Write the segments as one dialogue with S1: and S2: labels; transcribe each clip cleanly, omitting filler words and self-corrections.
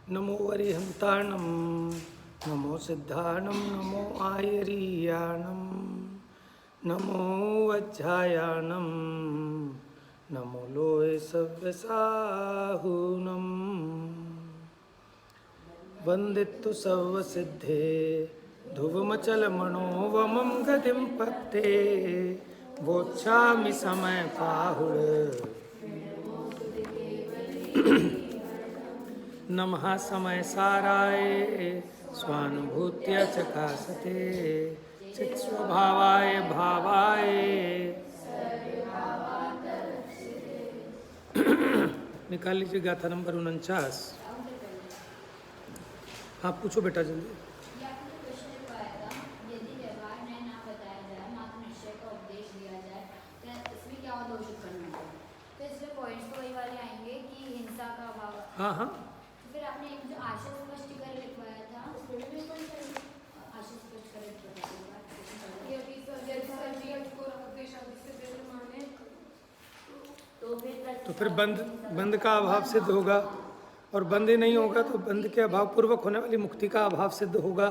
S1: नमो अरिहंताणं नमो सिद्धाणं नमो आयरीयाणं नमो वज्रायाणं नमो लोहे सव्यसाहूनं वन्दितु सर्वसिद्धे ध्रुवमचलमणोवमं गतिं पत्ते वोच्छामि समयपाहुः नमः समय साराय स्वानुभूत्या चकासते चित्स्वभावाय भावाय। निकाल लीजिए गाथा नंबर 49। हाँ पूछो बेटा जल्दी। हाँ हाँ
S2: फिर आपने एक जो आशय स्पष्टीकरण लिखवाया था उसमें भी कोई आशय स्पष्टीकरण
S1: तो फिर बंद का अभाव सिद्ध होगा और बंद ही नहीं होगा तो बंद के अभाव पूर्वक होने वाली मुक्ति का अभाव सिद्ध होगा।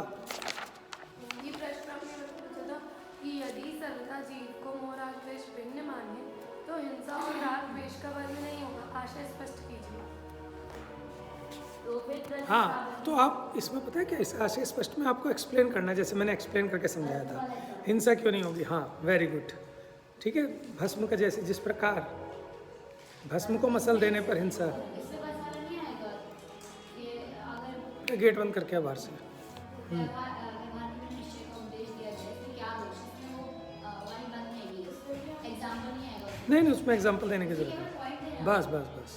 S3: ये प्रश्न आपने पूछा था कि यदि सर्वथा जीव को मोह राग द्वेष भिन्न माने तो हिंसा और राग द्वेष का वर्णन नहीं होगा। आशय स्पष्ट कीजिए।
S1: हाँ तो आप इसमें पता है क्या, इस आशय स्पष्ट में आपको एक्सप्लेन करना है, जैसे मैंने एक्सप्लेन करके समझाया था। हिंसा क्यों नहीं होगी, हाँ वेरी गुड, ठीक है। भस्म का जैसे जिस प्रकार भस्म को मसल देने पर हिंसा। गेट बंद करके बाहर से। नहीं उसमें एग्जाम्पल देने की जरूरत है। बस बस बस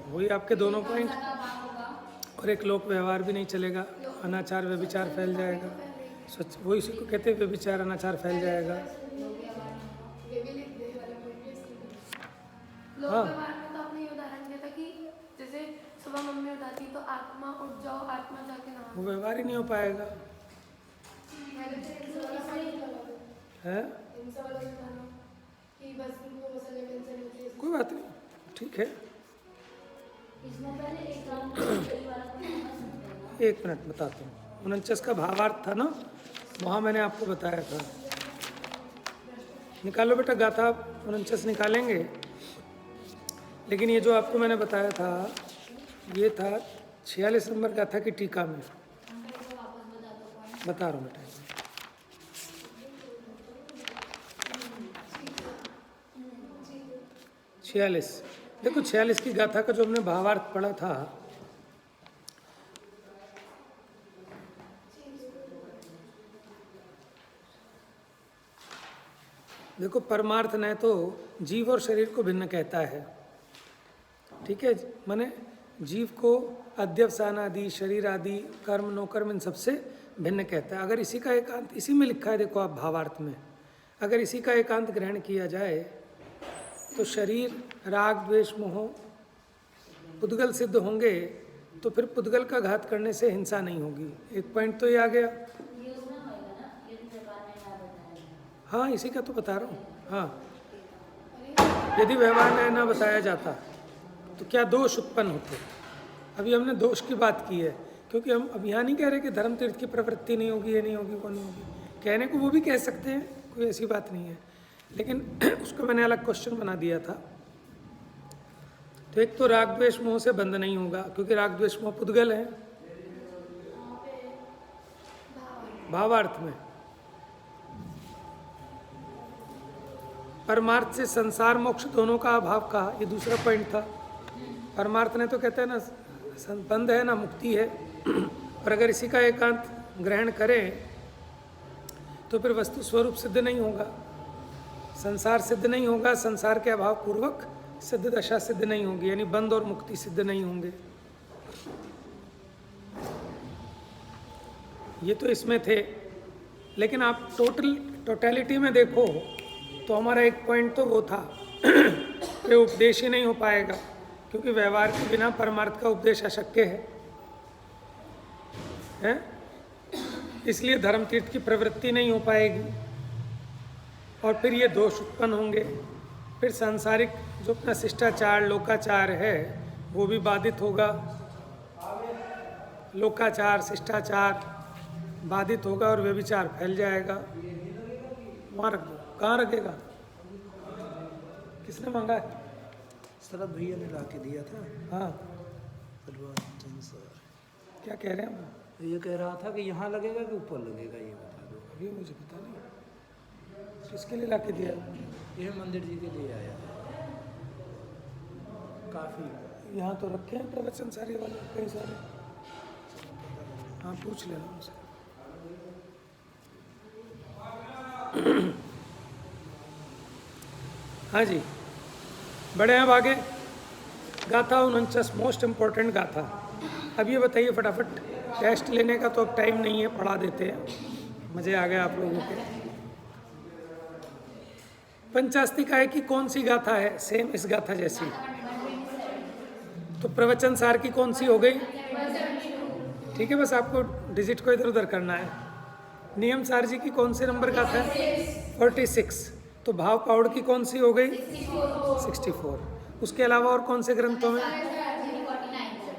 S1: वही आपके दोनों पॉइंट। और एक लोक व्यवहार भी नहीं चलेगा, अनाचार व्यभिचार फैल जाएगा। सच वही उसी को कहते हैं, व्यभिचार अनाचार फैल जाएगा।
S3: हाँ में तो आपने ये उदाहरण दिया था कि जैसे सुबह मम्मी उठाती तो आत्मा उठ जाओ, आत्मा जाके नहा।
S1: वो व्यवहार ही नहीं हो पाएगा है। कोई बात नहीं, ठीक है। एक मिनट बताता हूँ। 49 का भावार्थ था ना, वहाँ मैंने आपको बताया था। निकालो बेटा गाथा 49 निकालेंगे। लेकिन ये जो आपको मैंने बताया था ये था 46 नंबर गाथा की टीका में। बता रहा हूँ बेटा। 46 देखो, 46 की गाथा का जो हमने भावार्थ पढ़ा था, देखो परमार्थ न तो जीव और शरीर को भिन्न कहता है, ठीक है। माने जीव को अध्यवसान आदि, शरीर आदि, कर्म नो कर्म इन सबसे भिन्न कहता है। अगर इसी का एकांत, इसी में लिखा है देखो आप भावार्थ में, अगर इसी का एकांत ग्रहण किया जाए तो शरीर राग द्वेष मोह पुद्गल सिद्ध होंगे, तो फिर पुद्गल का घात करने से हिंसा नहीं होगी। एक पॉइंट तो ये आ गया। हाँ इसी का तो बता रहा हूँ। हाँ यदि व्यवहार न्याय ना बताया जाता तो क्या दोष उत्पन्न होते। अभी हमने दोष की बात की है, क्योंकि हम अब यहाँ नहीं कह रहे कि धर्म तीर्थ की प्रवृत्ति नहीं होगी, ये नहीं होगी, वो नहीं होगी। कहने को वो भी कह सकते हैं, कोई ऐसी बात नहीं है, लेकिन उसको मैंने अलग क्वेश्चन बना दिया था। तो एक तो राग द्वेष मोह से बंद नहीं होगा, क्योंकि राग द्वेष मोह पुद्गल है भावार्थ में। परमार्थ से संसार मोक्ष दोनों का अभाव कहा, ये दूसरा पॉइंट था। परमार्थ ने तो कहते हैं ना बंध है ना मुक्ति है, और अगर इसी का एकांत ग्रहण करें तो फिर वस्तु स्वरूप सिद्ध नहीं होगा, संसार सिद्ध नहीं होगा, संसार के अभाव पूर्वक सिद्ध दशा सिद्ध नहीं होगी, यानी बंध और मुक्ति सिद्ध नहीं होंगे। ये तो इसमें थे, लेकिन आप टोटलिटी में देखो तो हमारा एक पॉइंट तो वो था कि उपदेश ही नहीं हो पाएगा, क्योंकि व्यवहार के बिना परमार्थ का उपदेश अशक्य है? इसलिए धर्म तीर्थ की प्रवृत्ति नहीं हो पाएगी, और फिर ये दोष उत्पन्न होंगे। फिर सांसारिक जो अपना शिष्टाचार लोकाचार है वो भी बाधित होगा, लोकाचार शिष्टाचार बाधित होगा और व्यभिचार फैल जाएगा। वहाँ रख दो। कहाँ रखेगा? किसने मांगा है?
S4: शरद भैया ने ला के दिया था।
S1: हाँ,
S4: तलवार चंद सर
S1: क्या कह रहे हैं वो?
S4: ये कह रहा था कि यहाँ लगेगा कि ऊपर लगेगा, ये बता दो।
S1: ये मुझे पता नहीं किसके लिए ला के दिया।
S4: ये मंदिर जी के लिए आया काफ़ी।
S1: यहाँ तो रखे हैं प्रवचन सारे वाले कई सारे। हाँ, पूछ लेना उनसे। हाँ जी, बढ़े अब आगे। गाथा 49 मोस्ट इम्पोर्टेंट गाथा। अब ये बताइए फटाफट, टेस्ट लेने का तो अब टाइम नहीं है, पढ़ा देते हैं। मज़े आ गए आप लोगों के। पंचास्तिकाय की कौन सी गाथा है सेम इस गाथा जैसी? तो प्रवचन सार की कौन सी हो गई? ठीक है, बस आपको डिजिट को इधर उधर करना है। नियम सार जी की कौन से नंबर गाथा है? 46। तो भाव पाउड़ की कौन सी हो गई? 64। उसके अलावा और कौन से ग्रंथों में?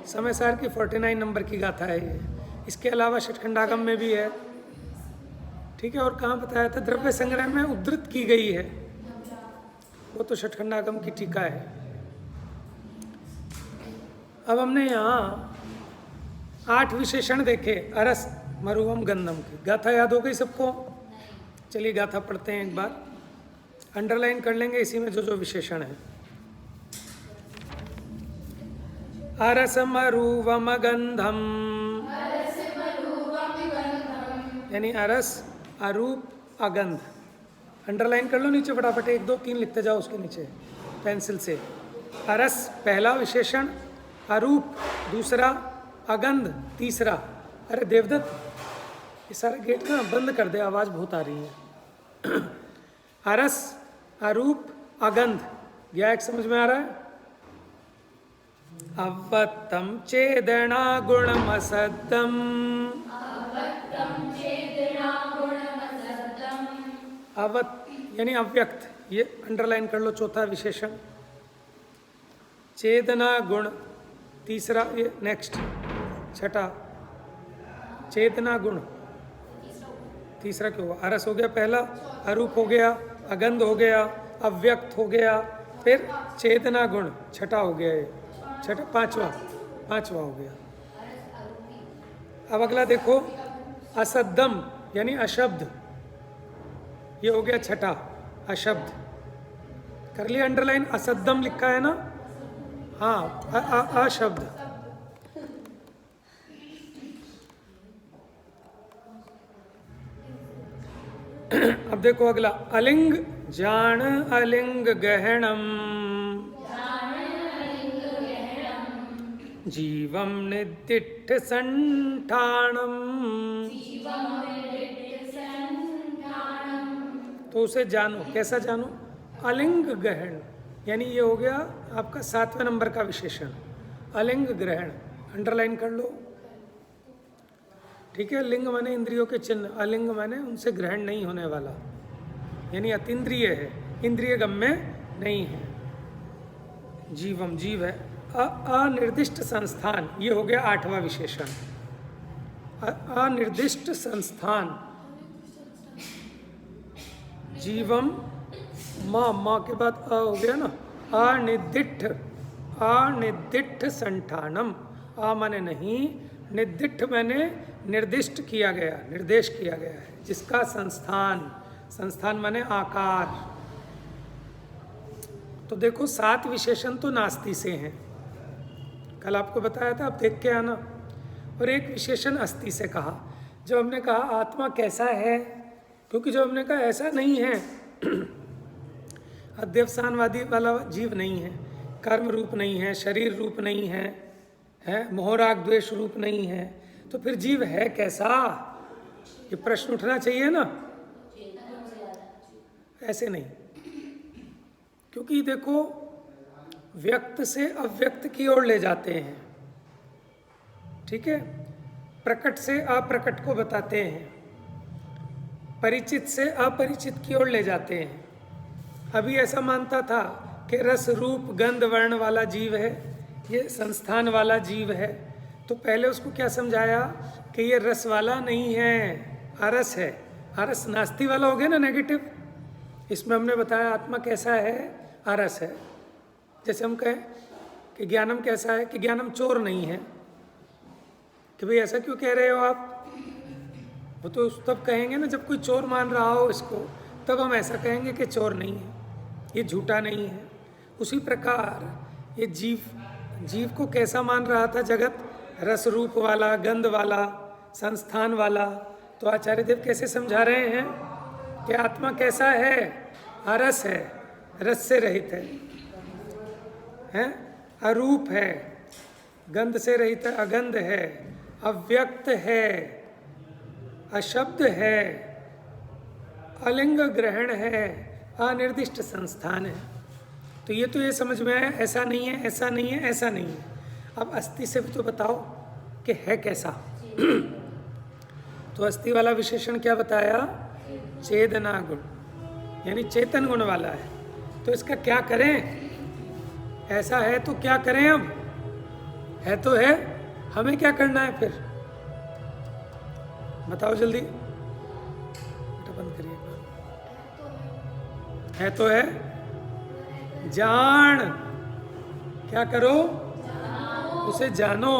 S1: समय सार की 49 नंबर की गाथा है ये। इसके अलावा षटखंडागम में भी है। ठीक है, और कहाँ बताया था? द्रव्य संग्रह में उद्धृत की गई है, वो तो षटखंडागम की टीका है। अब हमने यहाँ 8 विशेषण देखे अरस मरुवम गंधम की। गाथा याद हो गई सबको? चलिए गाथा पढ़ते हैं एक बार, अंडरलाइन कर लेंगे इसी में जो जो विशेषण है। अरस मरुवम गंधम, यानी अरस अरूप अगंध। अंडरलाइन कर लो नीचे फटाफट, 1 2 3 लिखते जाओ उसके नीचे पेंसिल से। अरस पहला विशेषण, अरूप दूसरा, अगंध तीसरा। अरे देवदत्त, ये सारे गेट ना बंद कर दे, आवाज़ बहुत आ रही है। अरस अरूप अगंध, क्या एक समझ में आ रहा है? अवत्तम चेदना गुणमसद्दम, अवत यानी अव्यक्त, ये अंडरलाइन कर लो चौथा विशेषण। चेतना गुण तीसरा, ये नेक्स्ट छठा चेतना गुण तीसरा क्यों हुआ? अरस हो गया पहला, अरूप हो गया, अगंध हो गया, अव्यक्त हो गया, फिर चेतना गुण छठा हो गया, ये छठा पांचवा हो गया। अब अगला देखो, असद्दम यानी अशब्द, ये हो गया छठा अशब्द। कर लिया अंडरलाइन? असद्दम लिखा है ना? हाँ, अशब्द। अब देखो अगला, अलिंग जान अलिंग गहणम, जीवम निदिष्ट संठाणम। तो उसे जानो, कैसा जानो? अलिंग ग्रहण, यानी ये हो गया आपका 7वें नंबर का विशेषण, अलिंग ग्रहण। अंडरलाइन कर लो। ठीक है, लिंग माने इंद्रियों के चिन्ह, अलिंग माने उनसे ग्रहण नहीं होने वाला, यानी अतीन्द्रिय है, इंद्रिय गम्य नहीं है। जीवम जीव है। अनिर्दिष्ट संस्थान, ये हो गया 8वां विशेषण। अनिर्दिष्ट संस्थान, जीवम माँ के बाद अ हो गया ना, अनिदिष्ट संठानम। आ माने नहीं, निदिष्ट माने निर्दिष्ट किया गया, निर्देश किया गया है, जिसका संस्थान माने आकार। तो देखो 7 विशेषण तो नास्ति से हैं, कल आपको बताया था, आप देख के आना। और एक विशेषण अस्ति से कहा। जब हमने कहा आत्मा कैसा है, क्योंकि जब हमने कहा ऐसा नहीं है, अध्यवसानवादी वाला जीव नहीं है, कर्म रूप नहीं है, शरीर रूप नहीं है, मोह राग द्वेष रूप नहीं है, तो फिर जीव है कैसा? ये प्रश्न उठना चाहिए ना। ऐसे नहीं, क्योंकि देखो व्यक्त से अव्यक्त की ओर ले जाते हैं। ठीक है, प्रकट से अप्रकट को बताते हैं, परिचित से अपरिचित की ओर ले जाते हैं। अभी ऐसा मानता था कि रस रूप गंध वर्ण वाला जीव है, ये संस्थान वाला जीव है, तो पहले उसको क्या समझाया कि ये रस वाला नहीं है, अरस है। अरस नास्ति वाला हो गया ना, नेगेटिव। इसमें हमने बताया आत्मा कैसा है, अरस है। जैसे हम कहें कि ज्ञानम कैसा है, कि ज्ञानम चोर नहीं है। कि भाई ऐसा क्यों कह रहे हो आप? वो तो तब कहेंगे ना जब कोई चोर मान रहा हो इसको, तब हम ऐसा कहेंगे कि चोर नहीं है, ये झूठा नहीं है। उसी प्रकार ये जीव को कैसा मान रहा था जगत? रस रूप वाला, गंध वाला, संस्थान वाला। तो आचार्य देव कैसे समझा रहे हैं कि आत्मा कैसा है? अरस है, रस से रहित है, अरूप है, गंध से रहित है, अगंध है, अव्यक्त है, अशब्द है, अलिंग ग्रहण है, अनिर्दिष्ट संस्थान है। तो ये समझ में आया, ऐसा नहीं है, ऐसा नहीं है, ऐसा नहीं है। अब अस्थि से भी तो बताओ कि है कैसा। तो अस्थि वाला विशेषण क्या बताया? चेतना गुण, यानी चेतन गुण वाला है। तो इसका क्या करें? ऐसा है तो क्या करें? अब है तो है, हमें क्या करना है फिर? बताओ जल्दी। बेटा बंद करिए। है तो है, जान। क्या करो? उसे जानो।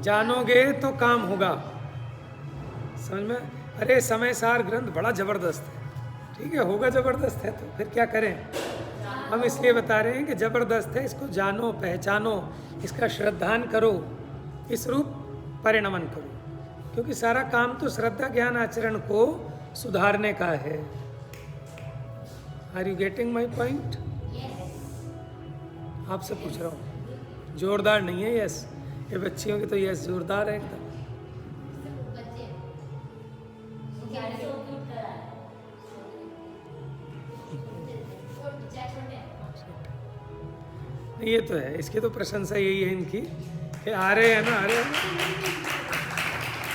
S1: जानोगे तो काम होगा। समझ में? अरे समय सार ग्रंथ बड़ा जबरदस्त है, ठीक है, होगा जबरदस्त है तो फिर क्या करें? हम इसलिए बता रहे हैं कि जबरदस्त है, इसको जानो, पहचानो, इसका श्रद्धान करो, इस रूप परिणमन करो। क्योंकि सारा काम तो श्रद्धा ज्ञान आचरण को सुधारने का है। Are you getting my point? आपसे पूछ रहा हूँ, जोरदार नहीं है यस। ये बच्चियों की तो यस जोरदार है एकदम। ये तो है, इसकी तो प्रशंसा यही है इनकी कि आ रहे हैं ना, आ रहे हैं।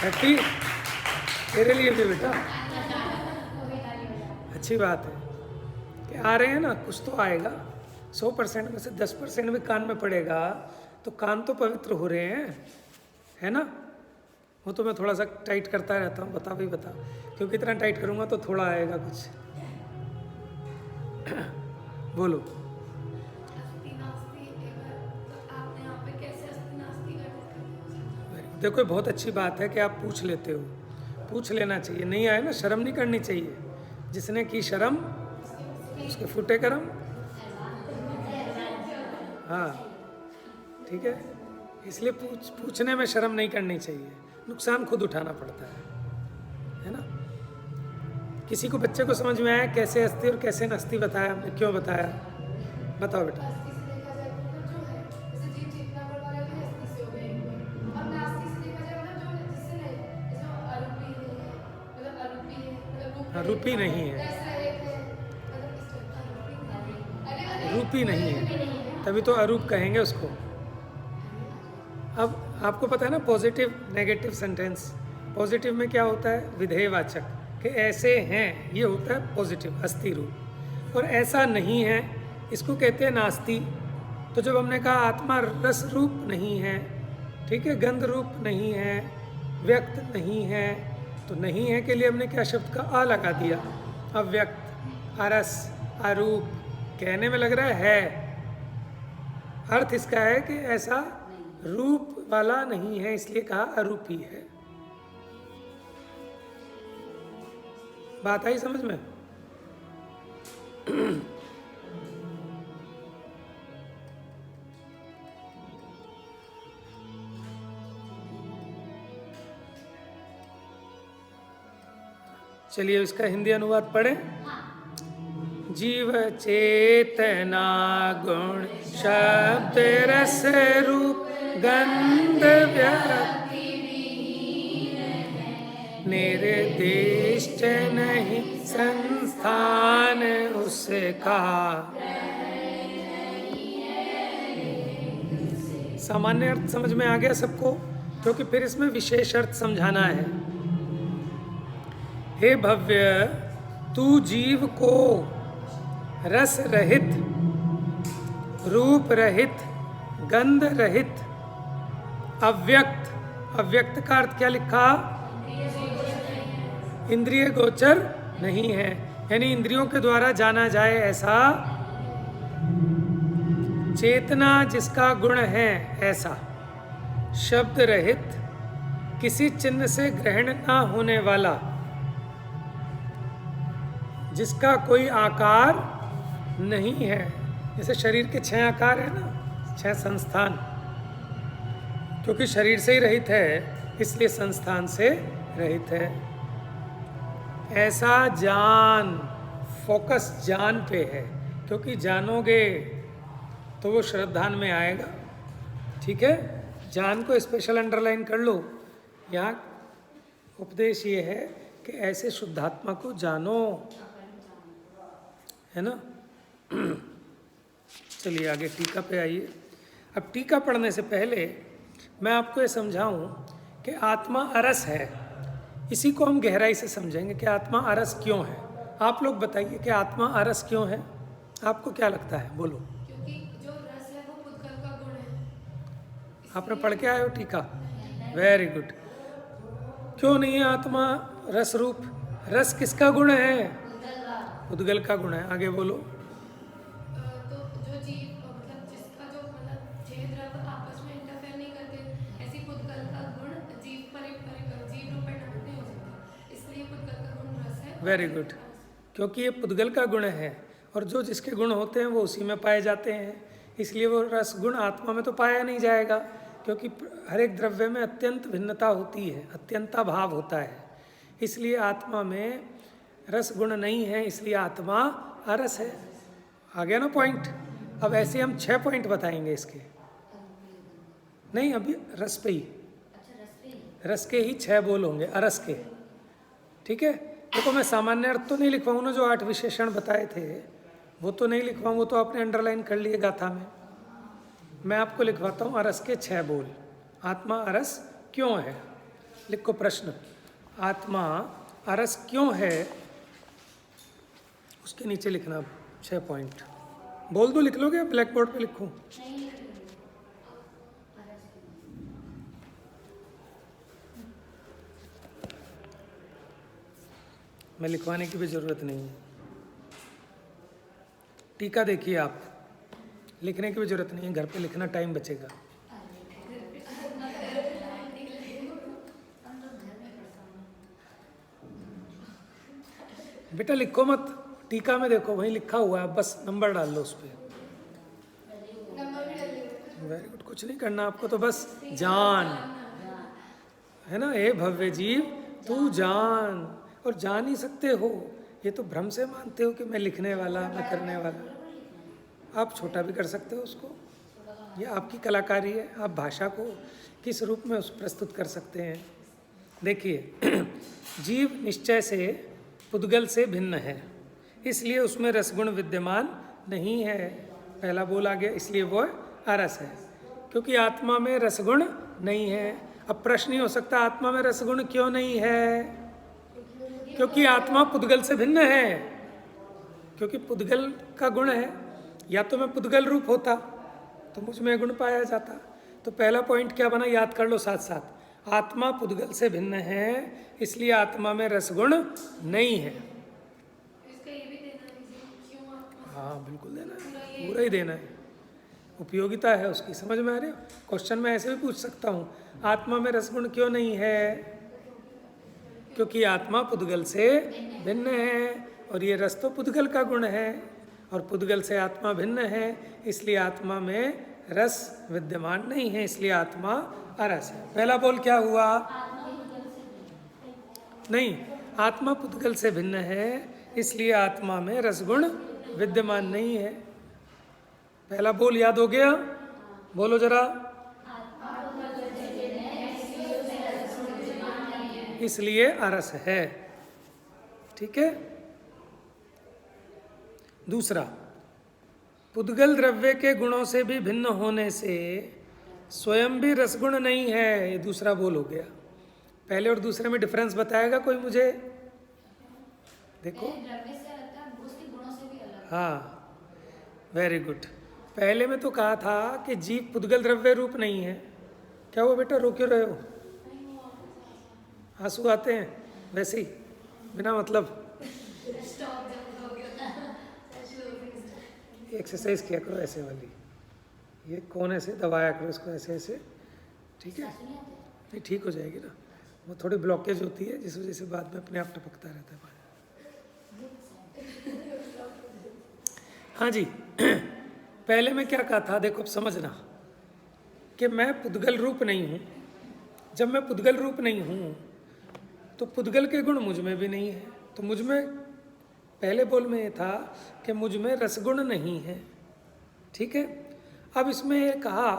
S1: हैप्पी तेरे लिए भी बेटा, अच्छी बात है कि आ रहे हैं ना, कुछ तो आएगा। 100% में से 10% भी कान में पड़ेगा तो कान तो पवित्र हो रहे हैं, है ना? वो तो मैं थोड़ा सा टाइट करता रहता हूँ, बता भाई बता, क्योंकि इतना टाइट करूँगा तो थोड़ा आएगा कुछ। बोलो। देखो बहुत अच्छी बात है कि आप पूछ लेते हो, पूछ लेना चाहिए। नहीं आए ना, शर्म नहीं करनी चाहिए। जिसने की शर्म उसके फूटे करम। हाँ ठीक है, इसलिए पूछने में शर्म नहीं करनी चाहिए। नुकसान खुद उठाना पड़ता है ना? किसी को बच्चे को समझ में आया कैसे अस्थि और कैसे नास्ति बताया हमने, क्यों बताया? बताओ बेटा। रूपी नहीं है, रूपी नहीं है, तभी तो अरूप कहेंगे उसको। अब आपको पता है ना, पॉजिटिव नेगेटिव सेंटेंस। पॉजिटिव में क्या होता है? विधेयवाचक, कि ऐसे हैं, ये होता है पॉजिटिव, अस्थि रूप। और ऐसा नहीं है, इसको कहते हैं नास्ति। तो जब हमने कहा आत्मा रस रूप नहीं है, ठीक है, गंध रूप नहीं है, व्यक्त नहीं है, तो नहीं है के लिए हमने क्या शब्द का आ लगा दिया? अव्यक्त, अरस, अरूप। कहने में लग रहा है, अर्थ इसका है कि ऐसा रूप वाला नहीं है, इसलिए कहा अरूपी है। बात आई समझ में? चलिए इसका हिंदी अनुवाद पढ़ें। जीव चेतना गुण शब्द रस रूप गंध व्यक्ति निर्दिष्ट नहीं संस्थान उसका। सामान्य अर्थ समझ में आ गया सबको? क्योंकि फिर इसमें विशेष अर्थ समझाना है। हे भव्य, तू जीव को रस रहित, रूप रहित, गंध रहित अव्यक्त, अव्यक्त का अर्थ क्या लिखा? इंद्रिय गोचर नहीं है, यानी इंद्रियों के द्वारा जाना जाए ऐसा। चेतना जिसका गुण है ऐसा, शब्द रहित, किसी चिन्ह से ग्रहण ना होने वाला, जिसका कोई आकार नहीं है। जैसे शरीर के 6 आकार है ना, 6 संस्थान, क्योंकि शरीर से ही रहित है इसलिए संस्थान से रहित है। ऐसा जान, फोकस जान पे है, क्योंकि जानोगे तो वो श्रद्धान में आएगा। ठीक है, जान को स्पेशल अंडरलाइन कर लो। यहाँ उपदेश ये है कि ऐसे शुद्धात्मा को जानो, है ना। चलिए आगे टीका पे आइए। अब टीका पढ़ने से पहले मैं आपको ये समझाऊं कि आत्मा अरस है। इसी को हम गहराई से समझेंगे कि आत्मा अरस क्यों है। आप लोग बताइए कि आत्मा अरस क्यों है, आपको क्या लगता है, बोलो।
S3: क्योंकि जो रस है वो पुद्गल का गुण है।
S1: आपने पढ़ के आए हो टीका? Very good. क्यों नहीं है आत्मा रस रूप? रस किसका गुण है? पुद्गल का गुण है। आगे बोलो।
S3: तो जो जीव मतलब जिसका जो मतलब छह द्रव्य आपस में इंटरफेयर नहीं करते, ऐसी पुद्गल का गुण जीव रूप में नहीं हो सकता, इसलिए पुद्गल का गुण रस है।
S1: Very good. क्योंकि ये पुद्गल का गुण है और जो जिसके गुण होते हैं वो उसी में पाए जाते हैं, इसलिए वो रस गुण आत्मा में तो पाया नहीं जाएगा, क्योंकि हर एक द्रव्य में अत्यंत भिन्नता होती है, अत्यंता भाव होता है। इसलिए आत्मा में रस गुण नहीं है, इसलिए आत्मा अरस है। आ गया ना पॉइंट। अब ऐसे हम 6 पॉइंट बताएंगे इसके। नहीं, अभी रस पे ही, रस के ही 6 बोल होंगे अरस के। ठीक है, देखो मैं सामान्य अर्थ तो नहीं लिखवाऊँ, जो 8 विशेषण बताए थे वो तो नहीं लिखवाऊँ, वो तो आपने अंडरलाइन कर लिए गाथा में। मैं आपको लिखवाता हूँ अरस के 6 बोल। आत्मा अरस क्यों है? लिखो प्रश्न। आत्मा अरस क्यों है, उसके नीचे लिखना 6 पॉइंट। बोल दो, लिख लोगे? ब्लैक बोर्ड पे लिखूं? मैं लिखवाने की भी जरूरत नहीं है। टीका देखिए आप, लिखने की भी जरूरत नहीं है, घर पे लिखना, टाइम बचेगा। बेटा लिखो मत, टीका में देखो वहीं लिखा हुआ है, बस नंबर डाल लो उस पर। Very good. कुछ नहीं करना आपको, तो बस जान, है ना। हे भव्य जीव तू जान, और जान ही सकते हो। ये तो भ्रम से मानते हो कि मैं लिखने वाला, मैं करने वाला। आप छोटा भी कर सकते हो उसको, ये आपकी कलाकारी है। आप भाषा को किस रूप में प्रस्तुत कर सकते हैं। देखिए, जीव निश्चय से पुद्गल से भिन्न है, इसलिए उसमें रसगुण विद्यमान नहीं है। पहला बोल आ गया, इसलिए वो अरस है, क्योंकि आत्मा में रसगुण नहीं है। अब प्रश्न ही हो सकता आत्मा में रसगुण क्यों नहीं है? क्योंकि आत्मा पुद्गल से भिन्न है, क्योंकि पुद्गल का गुण है। या तो मैं पुद्गल रूप होता तो मुझ में गुण पाया जाता। तो पहला पॉइंट क्या बना, याद कर लो साथ साथ। आत्मा पुद्गल से भिन्न है, इसलिए आत्मा में रसगुण नहीं है।
S3: इसका ये भी देना है क्यों आत्मा।
S1: हाँ बिल्कुल देना है, पूरा ही देना है। उपयोगिता है उसकी, समझ में आ रही हो? क्वेश्चन में ऐसे भी पूछ सकता हूँ, आत्मा में रसगुण क्यों नहीं है? क्योंकि आत्मा पुद्गल से भिन्न है, और ये रस तो पुद्गल का गुण है, और पुद्गल से आत्मा भिन्न है, इसलिए आत्मा में रस विद्यमान नहीं है, इसलिए आत्मा अरस है। पहला बोल क्या हुआ? नहीं, आत्मा पुद्गल से भिन्न है, इसलिए आत्मा में रसगुण विद्यमान नहीं है। पहला बोल याद हो गया? बोलो जरा। इसलिए अरस है। ठीक है। दूसरा, पुद्गल द्रव्य के गुणों से भी भिन्न होने से स्वयं भी रसगुण नहीं है। ये दूसरा बोल हो गया। पहले और दूसरे में डिफरेंस बताएगा कोई मुझे? देखो, हाँ वेरी गुड। पहले में तो कहा था कि जीव पुद्गल द्रव्य रूप नहीं है, क्या हुआ बेटा, रो क्यों रहे हो? आंसू आते हैं वैसे ही बिना मतलब?
S3: स्टॉप जब हो गया
S1: एक्सरसाइज किया करो ऐसे वाली, ये कौन ऐसे दबाया करो इसको ऐसे ऐसे, ठीक है? नहीं ठीक हो जाएगी ना, वो थोड़ी ब्लॉकेज होती है जिस वजह से बाद में अपने आप टपकता रहता है पानी। हाँ जी पहले मैं क्या कहा था, देखो अब समझना कि मैं पुद्गल रूप नहीं हूँ। जब मैं पुद्गल रूप नहीं हूँ तो पुद्गल के गुण मुझ में भी नहीं है। तो मुझ में पहले बोल में ये था कि मुझ में रसगुण नहीं है, ठीक है? अब इसमें ये कहा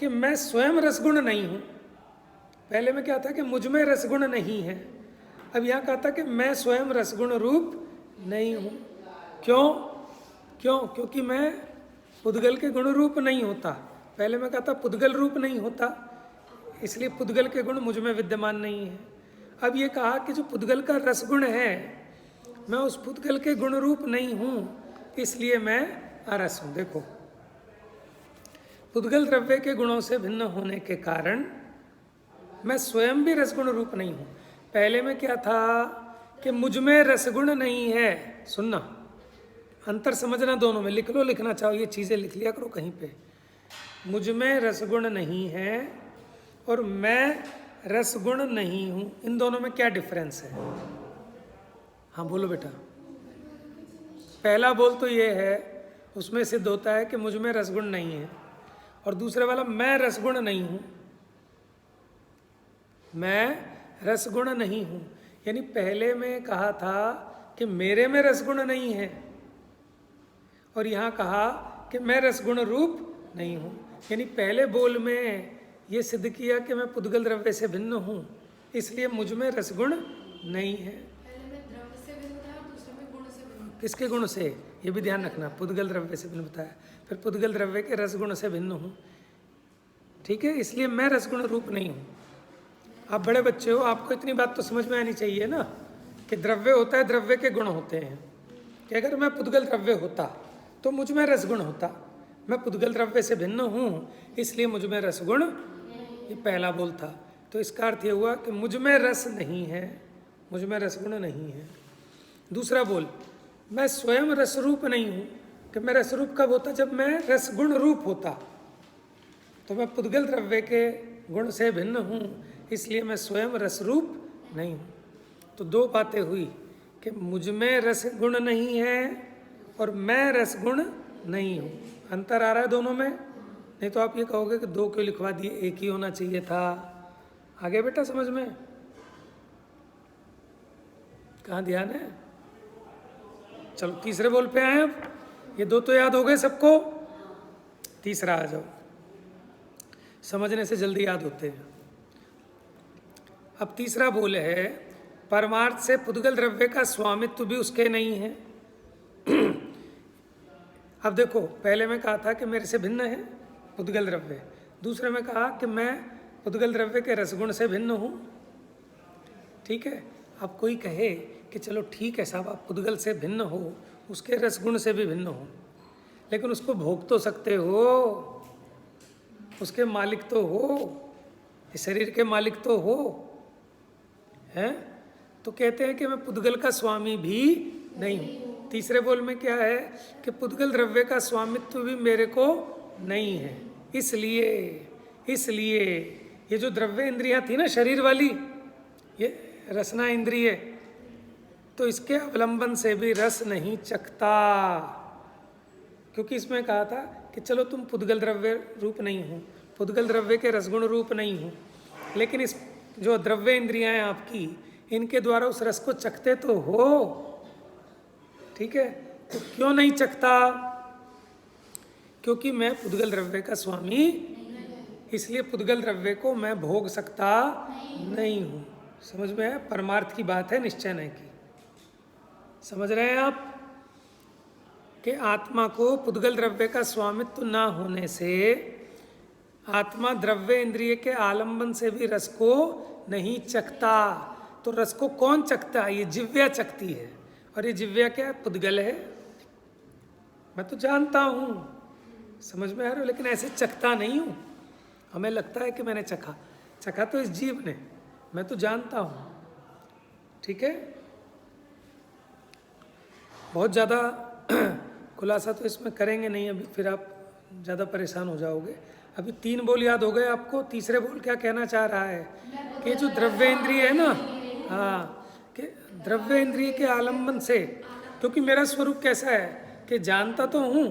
S1: कि मैं स्वयं रसगुण नहीं हूँ। पहले में क्या था कि मुझ में रसगुण नहीं है, अब यहाँ कहा था कि मैं स्वयं रसगुण रूप नहीं हूँ। क्यों? क्योंकि मैं पुद्गल के गुण रूप नहीं होता। पहले मैं कहा था पुद्गल रूप नहीं होता, इसलिए पुद्गल के गुण मुझ में विद्यमान नहीं है। अब ये कहा कि जो पुद्गल का रसगुण है, मैं उस पुद्गल के गुण रूप नहीं हूँ, इसलिए मैं अरस हूँ। देखो, पुद्गल द्रव्य के गुणों से भिन्न होने के कारण मैं स्वयं भी रसगुण रूप नहीं हूँ। पहले में क्या था कि मुझ में रसगुण नहीं है। सुनना, अंतर समझना दोनों में, लिख लो, लिखना चाहो ये चीज़ें लिख लिया करो कहीं पे। मुझ में रसगुण नहीं है और मैं रसगुण नहीं हूँ, इन दोनों में क्या डिफरेंस है? हाँ बोलो बेटा। पहला बोल तो ये है, उसमें सिद्ध होता है कि मुझ में रसगुण नहीं है, और दूसरे वाला मैं रसगुण नहीं हूँ। मैं रसगुण नहीं हूँ, यानी पहले में कहा था कि मेरे में रसगुण नहीं है, और यहाँ कहा कि मैं रसगुण रूप नहीं हूँ। यानी पहले बोल में ये सिद्ध किया कि मैं पुद्गल द्रव्य से भिन्न हूँ, इसलिए मुझ में रसगुण नहीं है।
S3: पहले में द्रव्य से भिन्न बताया और दूसरे में गुण से भिन्न।
S1: किसके गुण से? ये भी ध्यान रखना, पुद्गल द्रव्य से भिन्न बताया, फिर पुद्गल द्रव्य के रसगुण से भिन्न हूँ, ठीक है? इसलिए मैं रसगुण रूप नहीं हूँ। आप बड़े बच्चे हो, आपको इतनी बात तो समझ में आनी चाहिए ना कि द्रव्य होता है, द्रव्य के गुण होते हैं। कि अगर मैं पुद्गल द्रव्य होता तो मुझ में रसगुण होता, मैं पुद्गल द्रव्य से भिन्न हूँ इसलिए मुझ में रसगुण, ये पहला बोल था। तो इसका अर्थ ये हुआ कि मुझ में रस नहीं है, मुझ में रसगुण नहीं है। दूसरा बोल, मैं स्वयं रसरूप नहीं हूँ, कि मैं रसरूप कब होता? जब मैं रसगुण रूप होता। तो मैं पुद्गल द्रव्य के गुण से भिन्न हूँ, इसलिए मैं स्वयं रसरूप नहीं हूँ। तो दो बातें हुई कि मुझ में रसगुण नहीं है और मैं रसगुण नहीं हूँ। अंतर आ रहा है दोनों में? नहीं तो आप ये कहोगे कि दो क्यों लिखवा दिए, एक ही होना चाहिए था। आगे बेटा समझ में? कहाँ ध्यान है? चलो तीसरे बोल पे आए अब। ये दो तो याद हो गए सबको, तीसरा आ जाओ, समझने से जल्दी याद होते हैं। अब तीसरा बोल है, परमार्थ से पुद्गल द्रव्य का स्वामित्व भी उसके नहीं है। अब देखो, पहले मैं कहा था कि मेरे से भिन्न है पुद्गल द्रव्य, दूसरे में कहा कि मैं पुद्गल द्रव्य के रसगुण से भिन्न हूँ, ठीक है? अब कोई कहे कि चलो ठीक है साहब, आप पुद्गल से भिन्न हो, उसके रसगुण से भी भिन्न हो, लेकिन उसको भोग तो सकते हो, उसके मालिक तो हो, इस शरीर के मालिक तो हो, हैं? तो कहते हैं कि मैं पुद्गल का स्वामी भी नहीं हूँ। तीसरे बोल में क्या है कि पुद्गल द्रव्य का स्वामित्व भी मेरे को नहीं है। इसलिए ये जो द्रव्य इंद्रियां थी ना शरीर वाली, ये रसना इंद्रिय, तो इसके अवलंबन से भी रस नहीं चखता, क्योंकि इसमें कहा था कि चलो तुम पुद्गल द्रव्य रूप नहीं हो, पुद्गल द्रव्य के रसगुण रूप नहीं हो, लेकिन इस जो द्रव्य इंद्रियां हैं आपकी, इनके द्वारा उस रस को चखते तो हो, ठीक है? तो क्यों नहीं चखता? क्योंकि मैं पुद्गल द्रव्य का स्वामी, इसलिए पुद्गल द्रव्य को मैं भोग सकता नहीं हूँ। समझ में है? परमार्थ की बात है, निश्चय नहीं की। समझ रहे हैं आप कि आत्मा को पुद्गल द्रव्य का स्वामित्व ना होने से आत्मा द्रव्य इंद्रिय के आलंबन से भी रस को नहीं चखता। तो रस को कौन चखता है? ये जिव्या चखती है, और ये जिव्या क्या? पुद्गल है। मैं तो जानता हूँ, समझ में आ रहा हो, लेकिन ऐसे चखता नहीं हूँ। हमें लगता है कि मैंने चखा, चखा तो इस जीव ने, मैं तो जानता हूँ। ठीक है, बहुत ज़्यादा खुलासा तो इसमें करेंगे नहीं अभी, फिर आप ज़्यादा परेशान हो जाओगे। अभी 3 बोल याद हो गए आपको। तीसरे बोल क्या कहना चाह रहा है कि जो द्रव्येंद्रिय है ना, हाँ, कि द्रव्येंद्रिय के आलम्बन से, क्योंकि मेरा स्वरूप कैसा है कि जानता तो हूँ,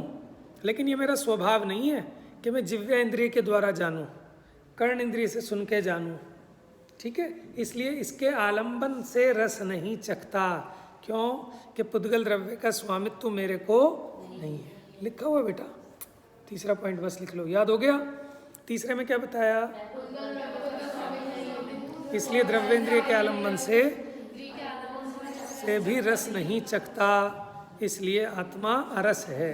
S1: लेकिन ये मेरा स्वभाव नहीं है कि मैं जिव्य इंद्रिय के द्वारा जानूँ, कर्ण इंद्रिय से सुन के जानूँ। ठीक है, इसलिए इसके आलंबन से रस नहीं चखता। क्यों? कि पुद्गल द्रव्य का स्वामित्व मेरे को नहीं है। लिखा हुआ बेटा, तीसरा पॉइंट बस लिख लो, याद हो गया। तीसरे में क्या बताया? इसलिए द्रव्येंद्रिय के आलंबन से भी रस नहीं चखता, इसलिए आत्मा अरस है।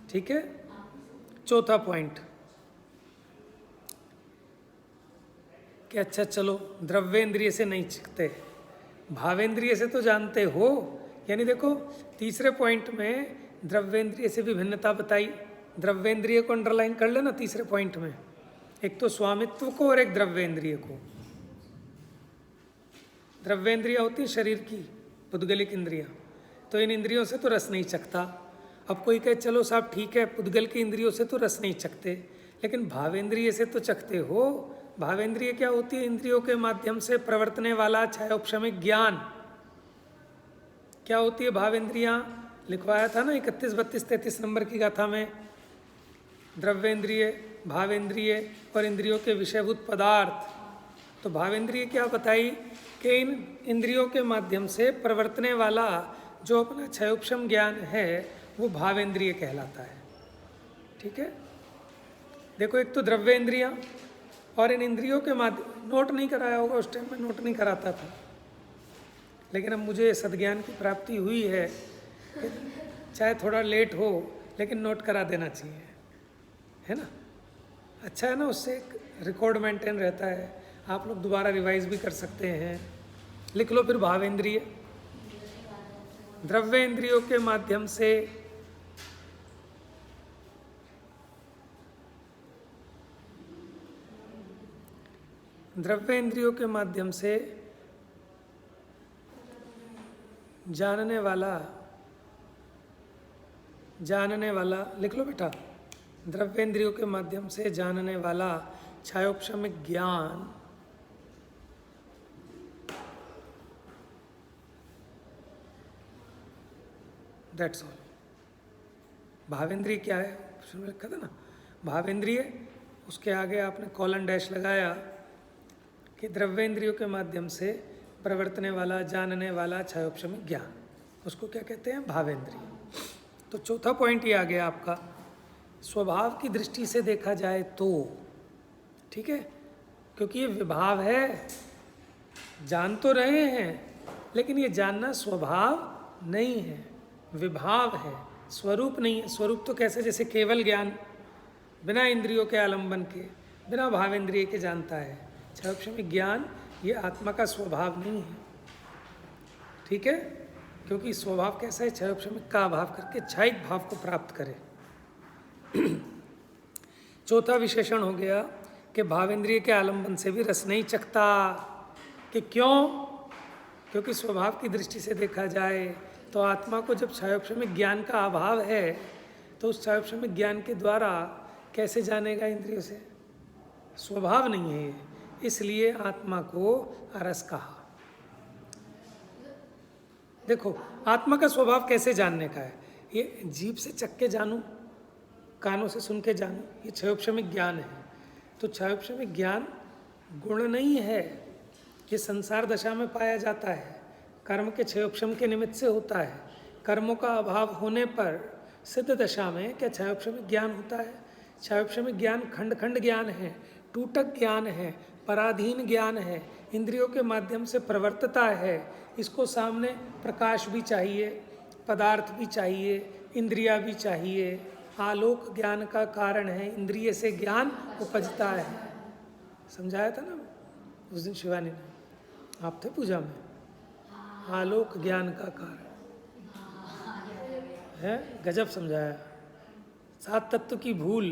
S1: ठीक है, चौथा पॉइंट कि अच्छा चलो द्रव्येंद्रिय से नहीं चखते, भावेंद्रिय से तो जानते हो। यानी देखो तीसरे पॉइंट में द्रव्येंद्रिय से भी भिन्नता बताई। द्रव्येंद्रिय को अंडरलाइन कर लेना तीसरे पॉइंट में, एक तो स्वामित्व को और एक द्रव्येंद्रिय को। द्रव्येंद्रिया होती है शरीर की पुद्गलिक इंद्रियां, तो इन इंद्रियों से तो रस नहीं चखता। अब कोई कहे चलो साहब ठीक है, पुद्गल की इंद्रियों से तो रस नहीं चखते, लेकिन भावेंद्रिय से तो चखते हो। भावेंद्रिय क्या होती है? इंद्रियों के माध्यम से प्रवर्तने वाला छायोपशमिक ज्ञान। क्या होती है भावेंद्रियां? लिखवाया था ना 31, 32, 33 नंबर की गाथा में। द्रव्येंद्रिय, भावेंद्रिय और इंद्रियों के विषयभूत पदार्थ। तो भावेंद्रिय क्या बताई कि इन इंद्रियों के माध्यम से प्रवर्तने वाला जो अपना क्षयोपशम ज्ञान है वो भावेंद्रिय कहलाता है। ठीक है, देखो एक तो द्रव्येंद्रियां और इन इंद्रियों के माध्यम, नोट नहीं कराया होगा उस टाइम में, नोट नहीं कराता था, लेकिन अब मुझे सद्ज्ञान की प्राप्ति हुई है, चाहे थोड़ा लेट हो लेकिन नोट करा देना चाहिए, है ना। अच्छा है ना, उससे एक रिकॉर्ड मेंटेन रहता है, आप लोग दोबारा रिवाइज भी कर सकते हैं। लिख लो फिर भावेंद्रिय। द्रव्य इंद्रियों के माध्यम से जानने वाला लिख लो बेटा। द्रव्येंद्रियों के माध्यम से जानने वाला छायोपशमिक ज्ञान दैट्स ऑल। भावेंद्रिय क्या है? सुन रखा था ना भावेंद्रिय, उसके आगे आपने कॉलन डैश लगाया कि द्रव्येंद्रियों के माध्यम से प्रवर्तने वाला, जानने वाला छायोपशमिक ज्ञान, उसको क्या कहते हैं? भावेंद्रिय। तो चौथा पॉइंट ये आ गया आपका, स्वभाव की दृष्टि से देखा जाए तो। ठीक है, क्योंकि ये विभाव है, जान तो रहे हैं लेकिन ये जानना स्वभाव नहीं है, विभाव है, स्वरूप नहीं है। स्वरूप तो कैसे? जैसे केवल ज्ञान बिना इंद्रियों के आलंबन के, बिना भावेंद्रिय के जानता है। छायोपशमिक ज्ञान ये आत्मा का स्वभाव नहीं है। ठीक है, क्योंकि स्वभाव कैसा है? छायोपशमिक का अभाव करके छायिक भाव को प्राप्त करे। चौथा विशेषण हो गया कि भावेंद्रिय के आलंबन से भी रस नहीं चखता। कि क्यों? क्योंकि स्वभाव की दृष्टि से देखा जाए तो आत्मा को जब छायोपशमिक ज्ञान का अभाव है तो उस छायोपशमिक ज्ञान के द्वारा कैसे जानेगा इंद्रियों से? स्वभाव नहीं है ये, इसलिए आत्मा को अरस कहा। देखो आत्मा का स्वभाव कैसे जानने का है? ये जीभ से चख के जानूं, कानों से सुन के जानूं, ये छायोपशमिक ज्ञान है। तो छायोपशमिक ज्ञान गुण नहीं है, ये संसार दशा में पाया जाता है, कर्म के छयोपशम के निमित्त से होता है। कर्मों का अभाव होने पर सिद्ध दशा में क्या छायोपशमिक ज्ञान होता है? छायोपशमिक ज्ञान खंड खंड ज्ञान है, टूटक ज्ञान है, पराधीन ज्ञान है, इंद्रियों के माध्यम से प्रवर्तता है। इसको सामने प्रकाश भी चाहिए, पदार्थ भी चाहिए, इंद्रिया भी चाहिए। आलोक ज्ञान का कारण है, इंद्रिय से ज्ञान उपजता है। समझाया था ना उस दिन शिवानी ने, आप थे पूजा में। आलोक ज्ञान का कारण है, गजब समझाया। 7 तत्व की भूल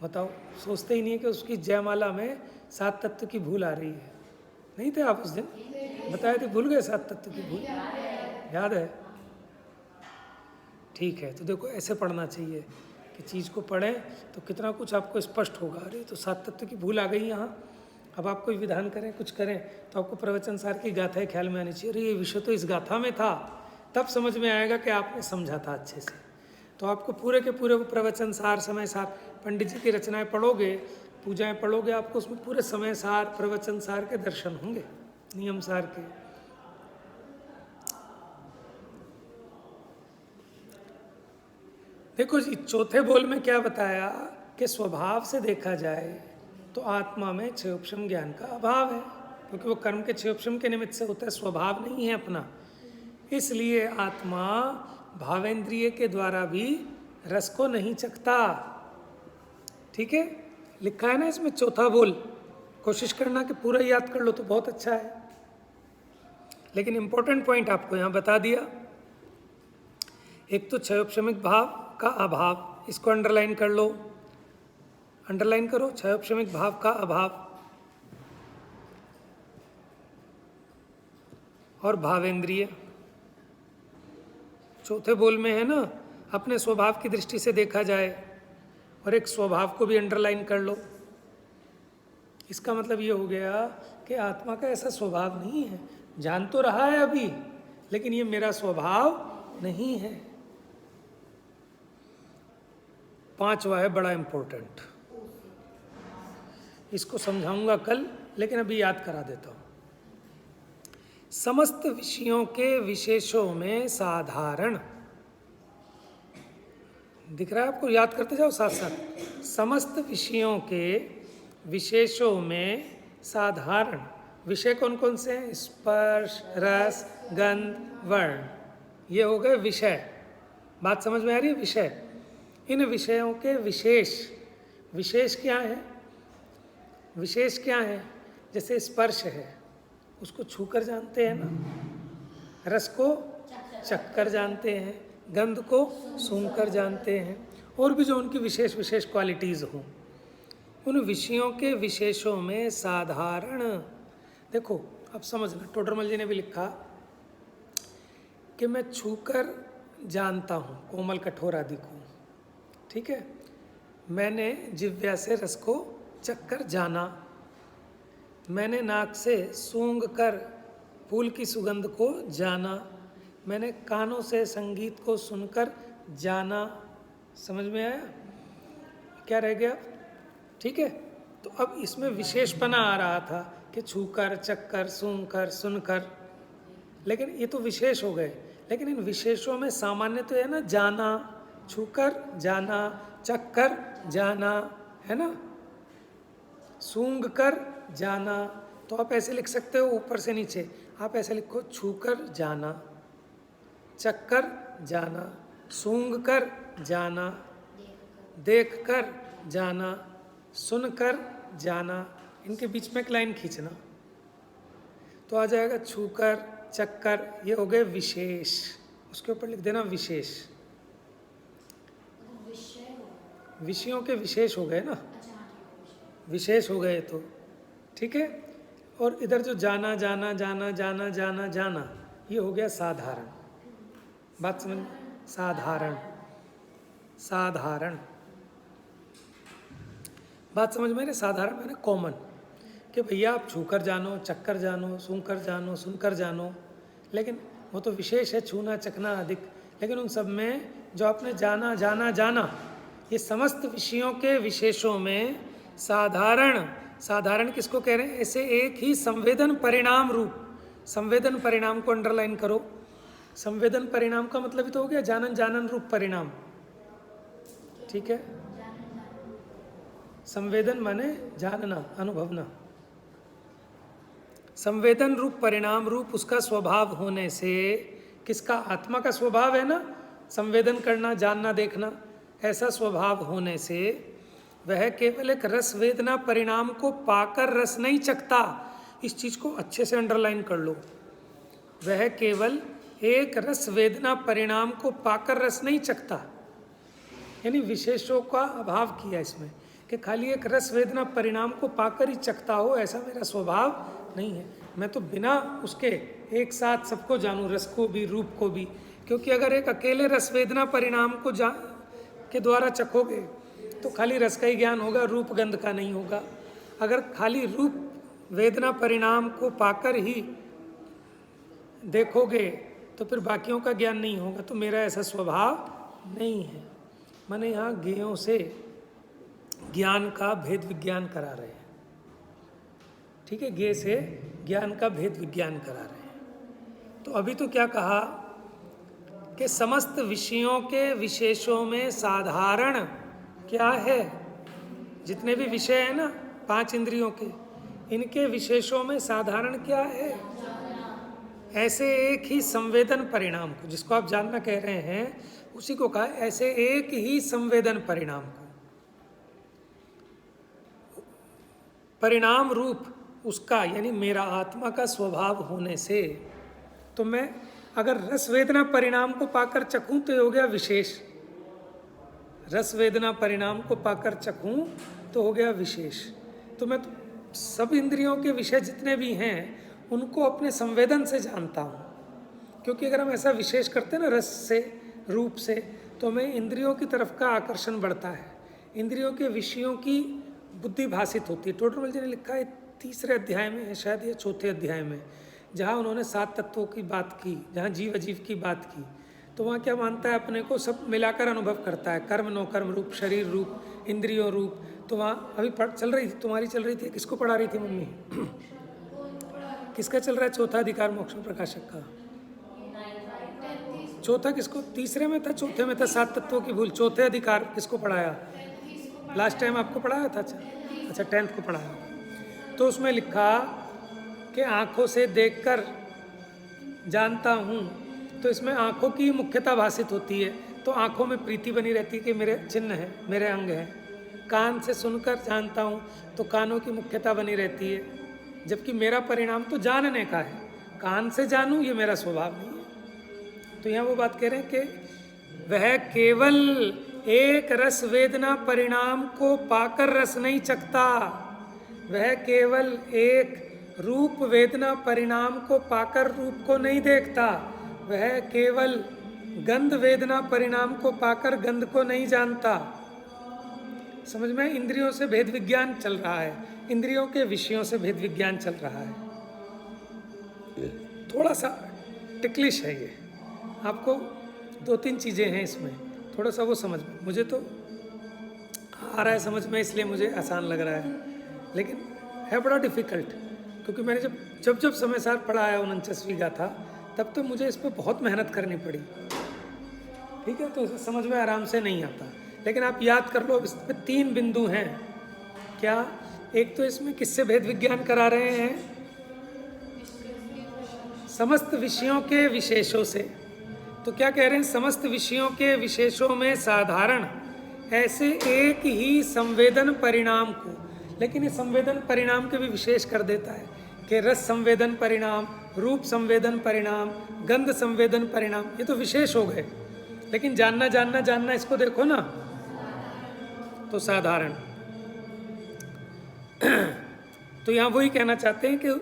S1: बताओ, सोचते ही नहीं है कि उसकी जयमाला में 7 तत्व की भूल आ रही है। नहीं थे आप उस दिन? बताए थे, भूल गए 7 तत्व की भूल? याद है? ठीक है, तो देखो ऐसे पढ़ना चाहिए कि चीज़ को पढ़ें तो कितना कुछ आपको स्पष्ट होगा। अरे तो 7 तत्व की भूल आ गई यहाँ, अब आप कोई विधान करें, कुछ करें, तो आपको प्रवचन सार की गाथाएं ख्याल में आनी चाहिए। अरे ये विषय तो इस गाथा में था, तब समझ में आएगा कि आपने समझा था अच्छे से। तो आपको पूरे के पूरे प्रवचन सार, समय सार, पंडित जी की रचनाएं पढ़ोगे, पूजाएं पढ़ोगे, आपको उसमें पूरे समय सार, प्रवचन सार के दर्शन होंगे, नियम सार के। देखो जी, चौथे बोल में क्या बताया कि स्वभाव से देखा जाए तो आत्मा में क्षयोपशम ज्ञान का अभाव है, क्योंकि वो कर्म के क्षयोपशम के निमित्त से होता है, स्वभाव नहीं है अपना। इसलिए आत्मा भावेंद्रिय के द्वारा भी रस को नहीं चखता। ठीक है, लिखा है ना इसमें चौथा बोल, कोशिश करना कि पूरा याद कर लो तो बहुत अच्छा है। लेकिन इंपॉर्टेंट पॉइंट आपको यहाँ बता दिया। एक तो क्षयोपशमिक भाव का अभाव, इसको अंडरलाइन कर लो, अंडरलाइन करो, क्षयोपशमिक भाव का अभाव और भावेंद्रिय। चौथे बोल में है ना, अपने स्वभाव की दृष्टि से देखा जाए, और एक स्वभाव को भी अंडरलाइन कर लो। इसका मतलब ये हो गया कि आत्मा का ऐसा स्वभाव नहीं है, जान तो रहा है अभी, लेकिन ये मेरा स्वभाव नहीं है। पांचवा है बड़ा इंपॉर्टेंट, इसको समझाऊंगा कल, लेकिन अभी याद करा देता हूं। समस्त विषयों के विशेषों में साधारण, दिख रहा है आपको? याद करते जाओ साथ साथ। समस्त विषयों के विशेषों में साधारण, विषय कौन कौन से हैं? स्पर्श, रस, गंध, वर्ण, ये हो गए विषय। बात समझ में आ रही है? विषय। इन विषयों के विशेष, विशेष क्या है? विशेष क्या है? जैसे स्पर्श है, उसको छूकर जानते हैं ना, रस को चखकर जानते हैं, गंध को सूंघकर जानते हैं, और भी जो उनकी विशेष विशेष क्वालिटीज़ हों, उन विषयों के विशेषों में साधारण। देखो अब समझना, टोडरमल जी ने भी लिखा कि मैं छूकर जानता हूँ कोमल कठोर आदि को, ठीक है, मैंने जिह्वा से रस को चखकर जाना, मैंने नाक से सूंघ कर फूल की सुगंध को जाना, मैंने कानों से संगीत को सुनकर जाना। समझ में आया? क्या रह गया? ठीक है, तो अब इसमें विशेषपना आ रहा था कि छूकर, चखकर, सूंघकर, सुनकर, लेकिन ये तो विशेष हो गए। लेकिन इन विशेषों में सामान्य तो है ना, जाना, छूकर जाना, चखकर जाना, है ना, सूंघकर जाना। तो आप ऐसे लिख सकते हो ऊपर से नीचे, आप ऐसे लिखो, छूकर जाना, चखकर जाना, सूंघकर जाना, देखकर जाना, सुनकर जाना। इनके बीच में एक लाइन खींचना तो आ जाएगा छूकर, चखकर, ये हो गए विशेष। उसके ऊपर लिख देना विशेष। विषयों के विशेष हो गए ना, विशेष हो गए तो ठीक है। और इधर जो जाना जाना जाना जाना जाना जाना, ये हो गया साधारण। बात समझ में? साधारण, साधारण बात समझ में? साधारण मैंने कॉमन, कि भैया आप छूकर जानो, चखकर जानो, सूंघकर जानो, सुनकर जानो, लेकिन वो तो विशेष है, छूना चखना अधिक। लेकिन उन सब में जो आपने जाना जाना जाना, ये समस्त विषयों के विशेषों में साधारण। साधारण किसको कह रहे हैं? ऐसे एक ही संवेदन परिणाम रूप, संवेदन परिणाम को अंडरलाइन करो। संवेदन परिणाम का मतलब ही तो हो गया जानन जानन रूप परिणाम, ठीक है। संवेदन माने जानना, अनुभवना। संवेदन रूप परिणाम रूप उसका स्वभाव होने से, किसका? आत्मा का स्वभाव है ना संवेदन करना, जानना, देखना। ऐसा स्वभाव होने से वह केवल एक रस वेदना परिणाम को पाकर रस नहीं चखता। इस चीज को अच्छे से अंडरलाइन कर लो। वह केवल एक रस वेदना परिणाम को पाकर रस नहीं चखता, यानी विशेषों का अभाव किया इसमें, कि खाली एक रस वेदना परिणाम को पाकर ही चखता हो, ऐसा मेरा स्वभाव नहीं है। मैं तो बिना उसके एक साथ सबको जानूं, रस को भी रूप को भी। क्योंकि अगर एक अकेले रस वेदना परिणाम को के द्वारा चखोगे तो खाली रस का ही ज्ञान होगा, रूप गंध का नहीं होगा। अगर खाली रूप वेदना परिणाम को पाकर ही देखोगे तो फिर बाकियों का ज्ञान नहीं होगा। तो मेरा ऐसा स्वभाव नहीं है। मैंने यहाँ ज्ञेयों से ज्ञान का भेद विज्ञान करा रहे हैं, ठीक है, ज्ञेय से ज्ञान का भेद विज्ञान करा रहे हैं। तो अभी तो क्या कहा कि समस्त विषयों के विशेषों में साधारण क्या है, जितने भी विषय है ना 5 इंद्रियों के, इनके विशेषों में साधारण क्या है? ऐसे एक ही संवेदन परिणाम को, जिसको आप जानना कह रहे हैं, उसी को कहा ऐसे एक ही संवेदन परिणाम को। परिणाम रूप उसका यानी मेरा आत्मा का स्वभाव होने से, तो मैं अगर रस वेदना परिणाम को पाकर चखूं तो ये हो गया विशेष। रस वेदना परिणाम को पाकर चखूं तो हो गया विशेष। तो मैं तो सब इंद्रियों के विषय जितने भी हैं उनको अपने संवेदन से जानता हूँ। क्योंकि अगर हम ऐसा विशेष करते हैं ना रस से रूप से, तो हमें इंद्रियों की तरफ का आकर्षण बढ़ता है, इंद्रियों के विषयों की बुद्धि भाषित होती है। टोडरमल जी ने लिखा है 3रे अध्याय में है शायद, या 4थे अध्याय में, जहाँ उन्होंने 7 तत्वों की बात की, जहाँ जीव अजीव की बात की, तो वहाँ क्या मानता है, अपने को सब मिलाकर अनुभव करता है, कर्म नो कर्म रूप, शरीर रूप, इंद्रियों रूप। तो वहाँ अभी चल रही थी, तुम्हारी चल रही थी, किसको पढ़ा रही थी मम्मी? किसका चल रहा है? चौथा अधिकार मोक्ष प्रकाशक का। चौथा किसको? 3रे में था, 4थे में था 7 तत्वों की भूल। 4थे अधिकार किसको पढ़ाया? लास्ट टाइम आपको पढ़ाया था? अच्छा 10th को पढ़ाया। तो उसमें लिखा कि आँखों से देखकर जानता हूँ, तो इसमें आँखों की मुख्यता भाषित होती है। तो आँखों में प्रीति बनी रहती है कि मेरे चिन्ह है, मेरे अंग हैं। कान से सुनकर जानता हूँ, तो कानों की मुख्यता बनी रहती है। जबकि मेरा परिणाम तो जानने का है, कान से जानूँ ये मेरा स्वभाव नहीं है। तो यहाँ वो बात कह रहे हैं कि वह केवल एक रस वेदना परिणाम को पाकर रस नहीं चखता, वह केवल एक रूप वेदना परिणाम को पाकर रूप को नहीं देखता, वह केवल गंध वेदना परिणाम को पाकर गंध को नहीं जानता। समझ में? इंद्रियों से भेद विज्ञान चल रहा है, इंद्रियों के विषयों से भेद विज्ञान चल रहा है। थोड़ा सा टिकलिश है ये, आपको 2-3 चीज़ें हैं इसमें, थोड़ा सा वो समझ में, मुझे तो आ रहा है समझ में, इसलिए मुझे आसान लग रहा है, लेकिन है बड़ा डिफ़िकल्ट। क्योंकि मैंने जब समय सार पढ़ा है 49वीं गाथा, तब तो मुझे इस पर बहुत मेहनत करनी पड़ी, ठीक है। तो समझ में आराम से नहीं आता, लेकिन आप याद कर लो, इस पर 3 बिंदु हैं। क्या? एक तो इसमें किससे भेद विज्ञान करा रहे हैं? समस्त विषयों के विशेषों से। तो क्या कह रहे हैं? समस्त विषयों के विशेषों में साधारण ऐसे एक ही संवेदन परिणाम को, लेकिन ये संवेदन परिणाम के भी विशेष कर देता है कि रस संवेदन परिणाम, रूप संवेदन परिणाम, गंध संवेदन परिणाम, ये तो विशेष हो गए। लेकिन जानना जानना जानना, इसको देखो ना, तो साधारण। तो यहाँ वही कहना चाहते हैं कि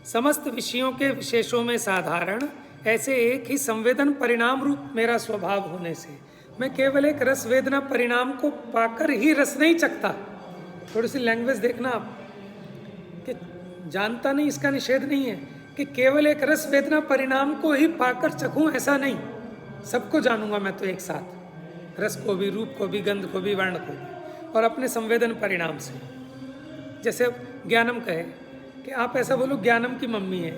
S1: समस्त विषयों के विशेषों में साधारण ऐसे एक ही संवेदन परिणाम रूप मेरा स्वभाव होने से मैं केवल एक रस वेदना परिणाम को पाकर ही रस नहीं चखता। थोड़ी सी लैंग्वेज देखना आप, कि जानता नहीं, इसका निषेध नहीं है कि केवल एक रस वेदना परिणाम को ही पाकर चखूं, ऐसा नहीं। सबको जानूंगा मैं तो एक साथ, रस को भी, रूप को भी, गंध को भी, वर्ण को भी, और अपने संवेदन परिणाम से। जैसे ज्ञानम कहे कि आप ऐसा बोलो ज्ञानम की मम्मी है,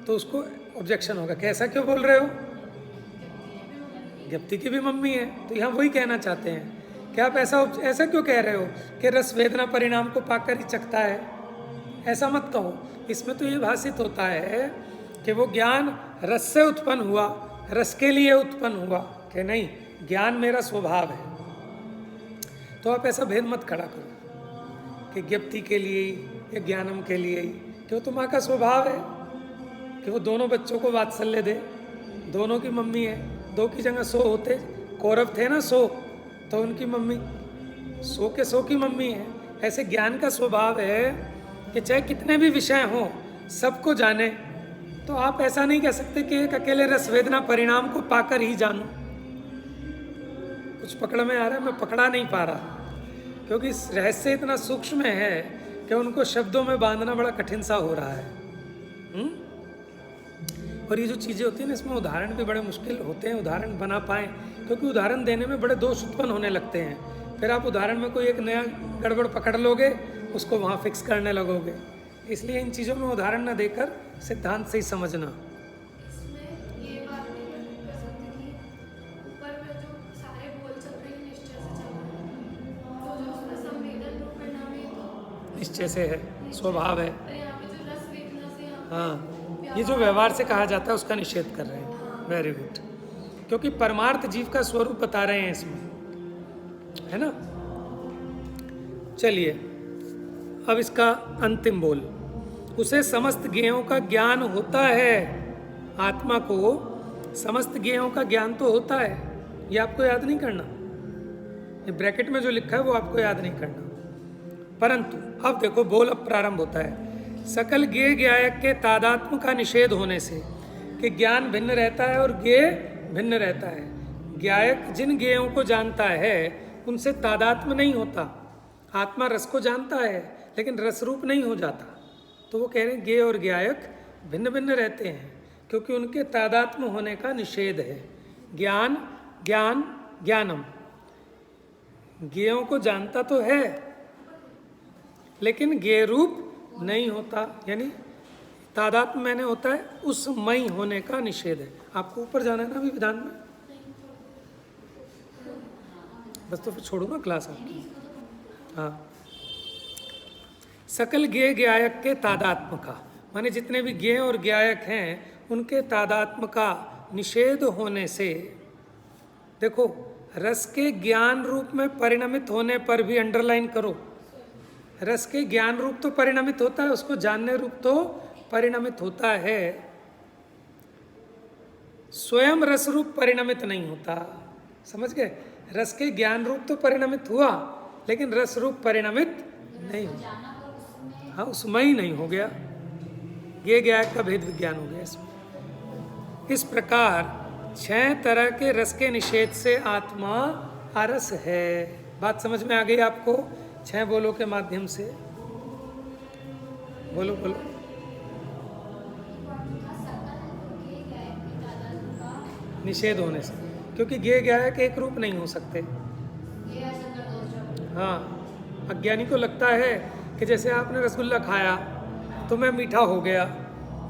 S1: तो उसको ऑब्जेक्शन होगा कि ऐसा क्यों बोल रहे हो, ज्ञप्ति की भी मम्मी है। तो यहाँ वही कहना चाहते हैं कि आप ऐसा क्यों कह रहे हो कि रस वेदना परिणाम को पाकर ही चखता है, ऐसा मत कहो। इसमें तो ये भाषित होता है कि वो ज्ञान रस से उत्पन्न हुआ, रस के लिए उत्पन्न हुआ, कि नहीं, ज्ञान मेरा स्वभाव है। तो आप ऐसा भेद मत खड़ा करो कि ज्ञप्ति के लिए या ज्ञानम के लिए, कि वो तो माँ का स्वभाव है कि वो दोनों बच्चों को वात्सल्य दे, दोनों की मम्मी है। 2 की जगह 100 होते, कौरव थे ना 100, तो उनकी मम्मी सौ के सौ की मम्मी है। ऐसे ज्ञान का स्वभाव है कि चाहे कितने भी विषय हों सबको जाने। तो आप ऐसा नहीं कह सकते कि एक अकेले रस वेदना परिणाम को पाकर ही जानूं। कुछ पकड़ में आ रहा है, मैं पकड़ा नहीं पा रहा, क्योंकि इस रहस्य इतना सूक्ष्म है कि उनको शब्दों में बांधना बड़ा कठिन सा हो रहा है। और ये जो चीज़ें होती हैं ना, इसमें उदाहरण भी बड़े मुश्किल होते हैं उदाहरण बना पाएँ, क्योंकि उदाहरण देने में बड़े दोष उत्पन्न होने लगते हैं। फिर आप उदाहरण में कोई एक नया गड़बड़ पकड़ लोगे, उसको वहाँ फिक्स करने लगोगे। इसलिए इन चीज़ों में उदाहरण न देकर सिद्धांत से ही समझना।
S3: इसमें ये बात नहीं कर सकते कि ऊपर में जो सारे बोल चल रहे हैं निश्चय से चल रहे हैं, तो जो उसमें संवेदन रूप परिणाम है तो
S1: निश्चय से है, स्वभाव है।
S3: और यहाँ पे जो रस वेदना से यहाँ पे
S1: हाँ, ये जो व्यवहार से कहा जाता है उसका निषेध कर रहे हैं। वेरी गुड, क्योंकि परमार्थ जीव का स्वरूप बता रहे हैं इसमें, है ना। चलिए अब इसका अंतिम बोल। उसे समस्त ज्ञेयों का ज्ञान होता है। आत्मा को समस्त ज्ञेयों का ज्ञान तो होता है, ये आपको याद नहीं करना। ये ब्रैकेट में जो लिखा है वो आपको याद नहीं करना। परंतु अब देखो, बोल अब प्रारंभ होता है। सकल ज्ञेय ज्ञायक के तादात्म्य का निषेध होने से, कि ज्ञान भिन्न रहता है और ज्ञेय भिन्न रहता है। ज्ञायक जिन ज्ञेयों को जानता है उनसे तादात्म्य नहीं होता। आत्मा रस को जानता है लेकिन रस रूप नहीं हो जाता। तो वो कह रहे हैं ज्ञेय और ज्ञायक भिन्न भिन्न रहते हैं, क्योंकि उनके तादात्म्य होने का निषेध है। ज्ञान ज्ञान ज्ञानम, ज्ञेयों को जानता तो है लेकिन ज्ञेय रूप नहीं होता, यानी तादात्म्य मैंने होता है उस मई होने का निषेध है। आपको ऊपर जाना है ना अभी विधान में, बस तो फिर छोड़ो ना क्लास आपकी। हाँ, सकल ज्ञेय ज्ञायक के तादात्म्य का, माने जितने भी ज्ञेय और ज्ञायक हैं उनके तादात्म्य का निषेध होने से, देखो रस के ज्ञान रूप में परिणमित होने पर भी, अंडरलाइन करो, रस के ज्ञान रूप तो परिणमित होता है, उसको जानने रूप तो परिणमित होता है, स्वयं रस रूप परिणमित नहीं होता। समझ गए? रस के ज्ञान रूप तो परिणमित हुआ लेकिन रस रूप परिणमित नहीं हुआ। हाँ, उसमें ही नहीं हो गया। ये ज्ञायक का भेद विज्ञान हो गया इसमें। इस प्रकार 6 तरह के रस के निषेध से आत्मा अरस है। बात समझ में आ गई आपको? 6 बोलों के माध्यम से बोलो बोलो। निषेध होने से, क्योंकि ज्ञेय ज्ञायक एक रूप नहीं हो सकते। हाँ, अज्ञानी को लगता है कि जैसे आपने रसगुल्ला खाया तो मैं मीठा हो गया।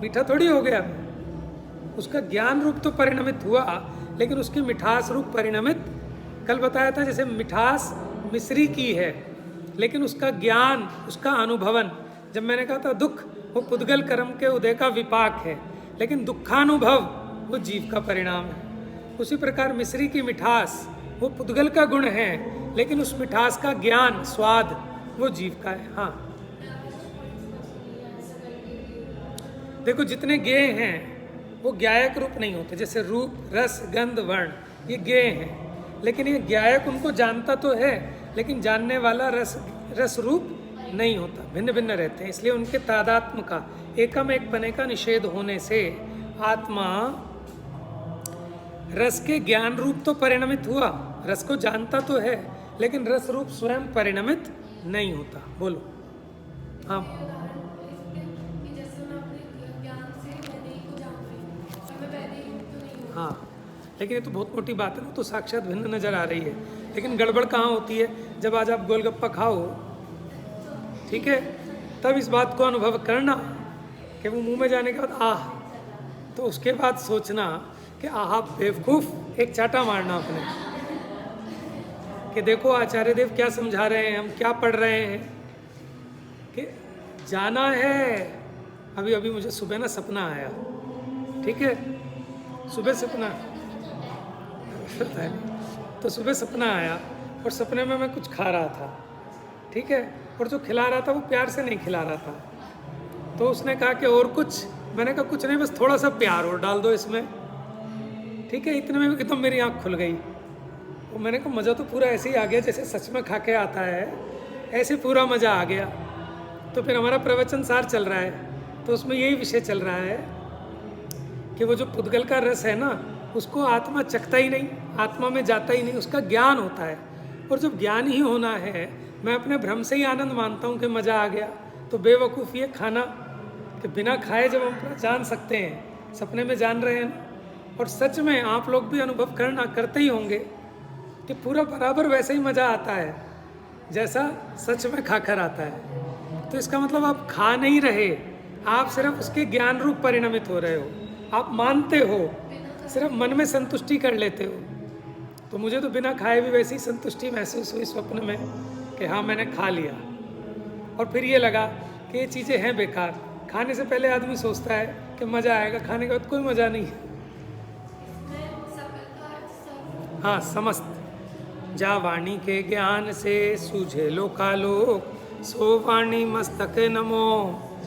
S1: मीठा थोड़ी हो गया, उसका ज्ञान रूप तो परिणमित हुआ लेकिन उसकी मिठास रूप परिणमित, कल बताया था जैसे मिठास मिश्री की है लेकिन उसका ज्ञान, उसका अनुभवन, जब मैंने कहा था दुख वो पुद्गल कर्म के उदय का विपाक है लेकिन दुखानुभव वो जीव का परिणाम है। उसी प्रकार मिश्री की मिठास वो पुद्गल का गुण है लेकिन उस मिठास का ज्ञान, स्वाद वो जीव का है। हाँ, देखो जितने ज्ञेय हैं वो ज्ञायक रूप नहीं होते, जैसे रूप, रस, गंध, वर्ण, ये ज्ञेय हैं लेकिन ये ज्ञायक उनको जानता तो है लेकिन जानने वाला रस रूप नहीं होता, भिन्न भिन्न रहते हैं। इसलिए उनके तादात्म्य का, एकम एक पने का निषेध होने से आत्मा रस के ज्ञान रूप तो परिणमित हुआ, रस को जानता तो है लेकिन रस रूप स्वयं परिणमित नहीं होता। बोलो। हाँ,
S3: कि जैसे मैं अपने ज्ञान से वैदेही को जान रही हूँ और मैं वैदेही रूप तो नहीं हूँ।
S1: हाँ, लेकिन ये तो बहुत मोटी बात है ना, तो साक्षात भिन्न नजर आ रही है। लेकिन गड़बड़ कहाँ होती है? जब आज आप गोलगप्पा खाओ, ठीक है, तब इस बात को अनुभव करना कि वो मुंह में जाने के बाद आह, तो उसके बाद सोचना कि आह बेवकूफ़, एक चाटा मारना अपने कि देखो आचार्य देव क्या समझा रहे हैं, हम क्या पढ़ रहे हैं, कि जाना है। अभी अभी मुझे सुबह ना सपना आया, ठीक है, सुबह सपना तो सुबह सपना आया और सपने में मैं कुछ खा रहा था, ठीक है, और जो खिला रहा था वो प्यार से नहीं खिला रहा था। तो उसने कहा कि और कुछ, मैंने कहा कुछ नहीं, बस थोड़ा सा प्यार और डाल दो इसमें, ठीक है। इतने में एकदम मेरी आँख खुल गई वो मैंने कहा मज़ा तो पूरा ऐसे ही आ गया जैसे सच में खा के आता है, ऐसे पूरा मज़ा आ गया। तो फिर हमारा प्रवचन सार चल रहा है, तो उसमें यही विषय चल रहा है कि वो जो पुद्गल का रस है ना, उसको आत्मा चखता ही नहीं, आत्मा में जाता ही नहीं, उसका ज्ञान होता है। और जब ज्ञान ही होना है, मैं अपने भ्रम से ही आनंद मानता हूँ कि मज़ा आ गया, तो बेवकूफ़ी है खाना कि बिना खाए जब हम जान सकते हैं, सपने में जान रहे हैं ना। और सच में आप लोग भी अनुभव करते ही होंगे कि पूरा बराबर वैसे ही मज़ा आता है जैसा सच में खाकर आता है। तो इसका मतलब आप खा नहीं रहे, आप सिर्फ उसके ज्ञान रूप परिणमित हो रहे हो, आप मानते हो, सिर्फ मन में संतुष्टि कर लेते हो। तो मुझे तो बिना खाए भी वैसी संतुष्टि महसूस हुई स्वप्न में कि हाँ मैंने खा लिया। और फिर ये लगा कि ये चीज़ें हैं बेकार। खाने से पहले आदमी सोचता है कि मज़ा आएगा, खाने के बाद कोई मज़ा नहीं। हाँ, समस्त जा वाणी के ज्ञान से सूझे लोकालोक, सो वाणी मस्तक नमो।